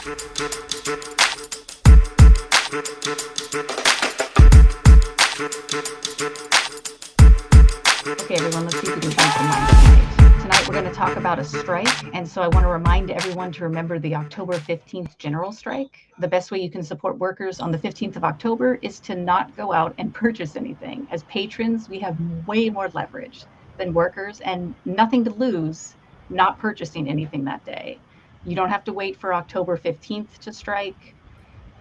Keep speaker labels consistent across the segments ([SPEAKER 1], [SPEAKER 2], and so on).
[SPEAKER 1] Okay, everyone, let's see if we can change the mind tonight. Tonight we're going to talk about a strike, and so I want to remind everyone to remember the October 15th general strike. The best way you can support workers on the 15th of October is to not go out and purchase anything. As patrons, we have way more leverage than workers and nothing to lose not purchasing anything that day. You don't have to wait for October 15th to strike,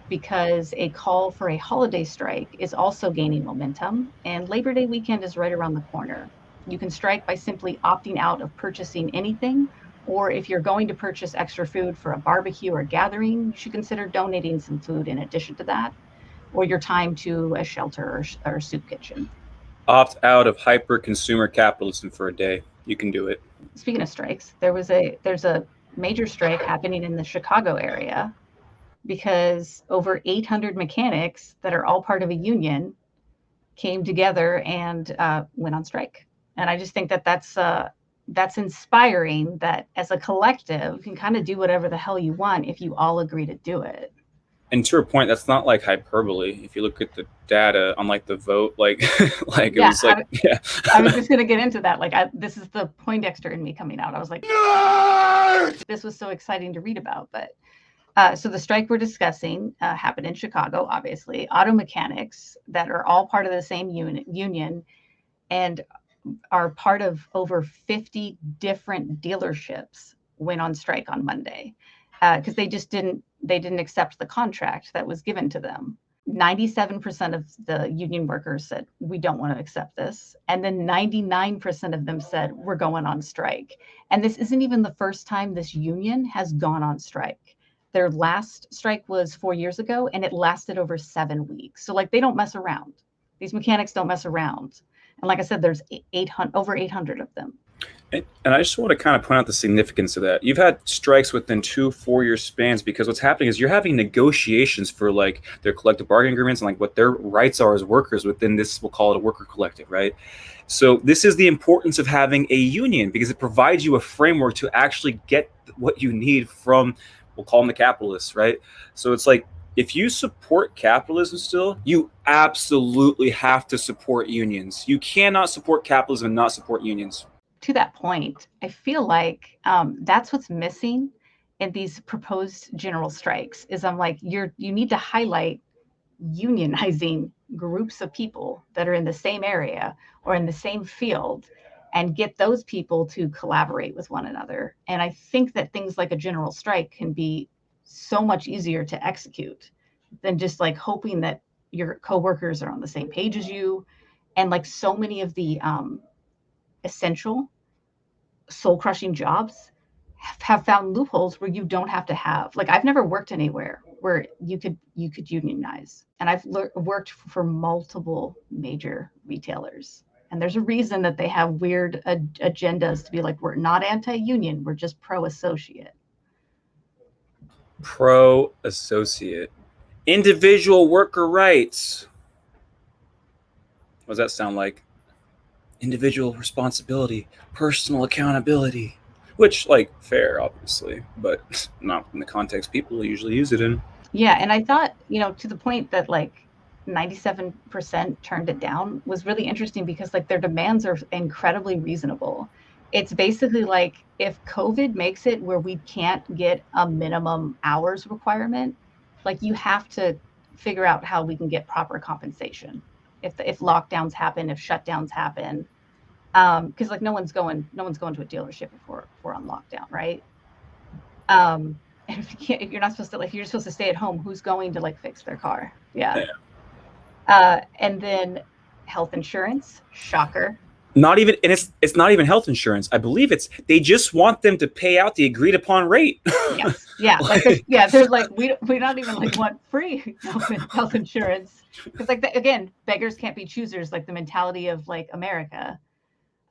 [SPEAKER 1] because a call for a holiday strike is also gaining momentum, and Labor Day weekend is right around the corner. You can strike by simply opting out of purchasing anything, or if you're going to purchase extra food for a barbecue or gathering, you should consider donating some food in addition to that, or your time to a shelter or soup kitchen.
[SPEAKER 2] Opt out of hyper consumer capitalism for a day. You can do it.
[SPEAKER 1] Speaking of strikes, there's a major strike happening in the Chicago area because over 800 mechanics that are all part of a union came together and went on strike. And I just think that that's inspiring, that as a collective, you can kind of do whatever the hell you want if you all agree to do it.
[SPEAKER 2] And to her point, that's not like hyperbole. If you look at the data on like the vote, like it
[SPEAKER 1] Yeah,
[SPEAKER 2] was like, yeah.
[SPEAKER 1] I was just going to get into that. Like, this is the Poindexter in me coming out. I was like, this was so exciting to read about. But so the strike we're discussing happened in Chicago, obviously. Auto mechanics that are all part of the same union and are part of over 50 different dealerships went on strike on Monday because they didn't accept the contract that was given to them. 97% of the union workers said, we don't want to accept this. And then 99% of them said, we're going on strike. And this isn't even the first time this union has gone on strike. Their last strike was 4 years ago, and it lasted over 7 weeks. So like, they don't mess around. These mechanics don't mess around. And like I said, there's over 800 of them.
[SPEAKER 2] And I just want to kind of point out the significance of that. You've had strikes within 2 4-year spans because what's happening is you're having negotiations for like their collective bargaining agreements and like what their rights are as workers within this, we'll call it a worker collective, right? So this is the importance of having a union because it provides you a framework to actually get what you need from, we'll call them the capitalists, right? So it's like, if you support capitalism still, you absolutely have to support unions. You cannot support capitalism and not support unions.
[SPEAKER 1] To that point, I feel like that's what's missing in these proposed general strikes is I'm like, you need to highlight unionizing groups of people that are in the same area or in the same field and get those people to collaborate with one another. And I think that things like a general strike can be so much easier to execute than just like hoping that your coworkers are on the same page as you. And like so many of the essential soul crushing jobs have found loopholes where you don't have to have, like, I've never worked anywhere where you could unionize. And I've worked for multiple major retailers. And there's a reason that they have weird agendas to be like, we're not anti-union, we're just pro-associate.
[SPEAKER 2] Pro-associate. Individual worker rights. What does that sound like? Individual responsibility, personal accountability, which, like, fair, obviously, but not in the context people usually use it in.
[SPEAKER 1] Yeah, and I thought, to the point that like 97% turned it down was really interesting because like their demands are incredibly reasonable. It's basically like if COVID makes it where we can't get a minimum hours requirement, like you have to figure out how we can get proper compensation. If lockdowns happen, if shutdowns happen, because like no one's going to a dealership if we're on lockdown, right? And if you're not supposed to, like, you're supposed to stay at home, who's going to like fix their car? Yeah. And then health insurance, shocker.
[SPEAKER 2] Not even, and it's not even health insurance. I believe they just want them to pay out the agreed upon rate.
[SPEAKER 1] Yes. Yeah. Like there's like we not even like want free health insurance because like again, beggars can't be choosers. Like the mentality of like America.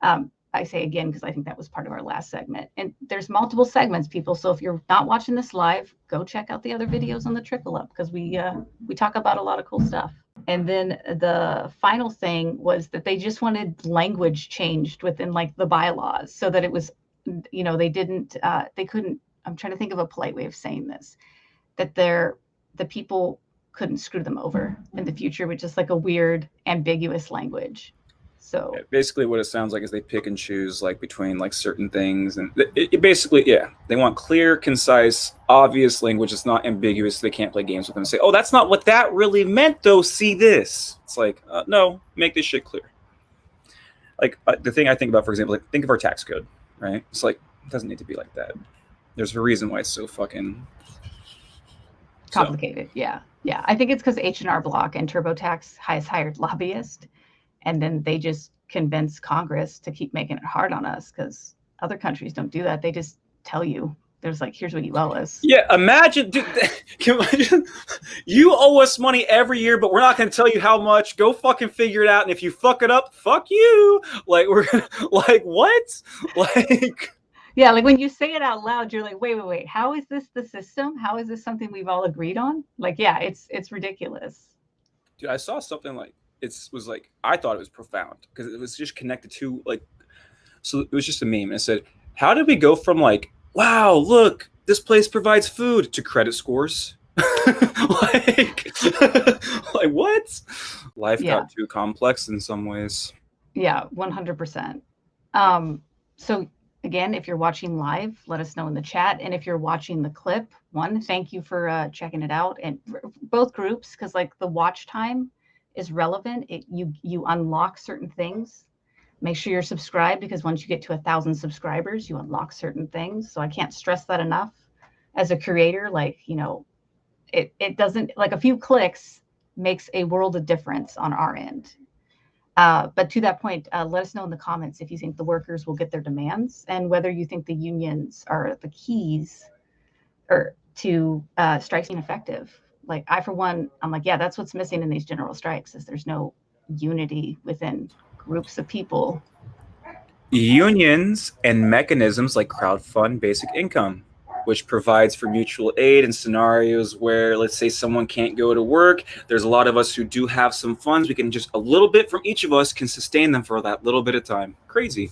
[SPEAKER 1] I say again because I think that was part of our last segment. And there's multiple segments, people. So if you're not watching this live, go check out the other videos on the Trickle Up because we talk about a lot of cool stuff. And then the final thing was that they just wanted language changed within like the bylaws so that it was, they couldn't, I'm trying to think of a polite way of saying this. that the people couldn't screw them over in the future with just like a weird, ambiguous language. So
[SPEAKER 2] Yeah, basically what it sounds like is they pick and choose like between like certain things, and it basically, yeah, they want clear, concise, obvious language. It's not ambiguous. They can't play games with them and say, oh, that's not what that really meant though, see this. It's like, no, make this shit clear. Like the thing I think about, for example, like think of our tax code, right? It's like, it doesn't need to be like that. There's a reason why it's so fucking
[SPEAKER 1] complicated. Yeah. I think it's because H&R Block and TurboTax has hired lobbyists, and then they just convince Congress to keep making it hard on us because other countries don't do that. They just tell you, there's like, here's what you owe us.
[SPEAKER 2] Yeah, imagine, dude, imagine you owe us money every year, but we're not going to tell you how much. Go fucking figure it out. And if you fuck it up, fuck you. Like, we're like, what? Like,
[SPEAKER 1] yeah, like when you say it out loud, you're like, wait. How is this the system? How is this something we've all agreed on? Like, yeah, it's ridiculous.
[SPEAKER 2] Dude, I saw something like, it was like, I thought it was profound because it was just connected to like, so it was just a meme. And it said, how did we go from like, wow, look, this place provides food to credit scores? like what? Life got too complex in some ways.
[SPEAKER 1] Yeah, 100%. So again, if you're watching live, let us know in the chat. And if you're watching the clip, thank you for checking it out. And both groups, because like the watch time is relevant. You unlock certain things. Make sure you're subscribed, because once you get to 1,000 subscribers, you unlock certain things. So I can't stress that enough. As a creator, like, you know, it doesn't, like a few clicks makes a world of difference on our end. But to that point, let us know in the comments if you think the workers will get their demands, and whether you think the unions are the keys or to strikes being effective. Like I, for one, I'm like, yeah, that's what's missing in these general strikes, is there's no unity within groups of people.
[SPEAKER 2] Unions and mechanisms like crowdfund basic income, which provides for mutual aid in scenarios where, let's say, someone can't go to work. There's a lot of us who do have some funds. We can just, a little bit from each of us can sustain them for that little bit of time. Crazy.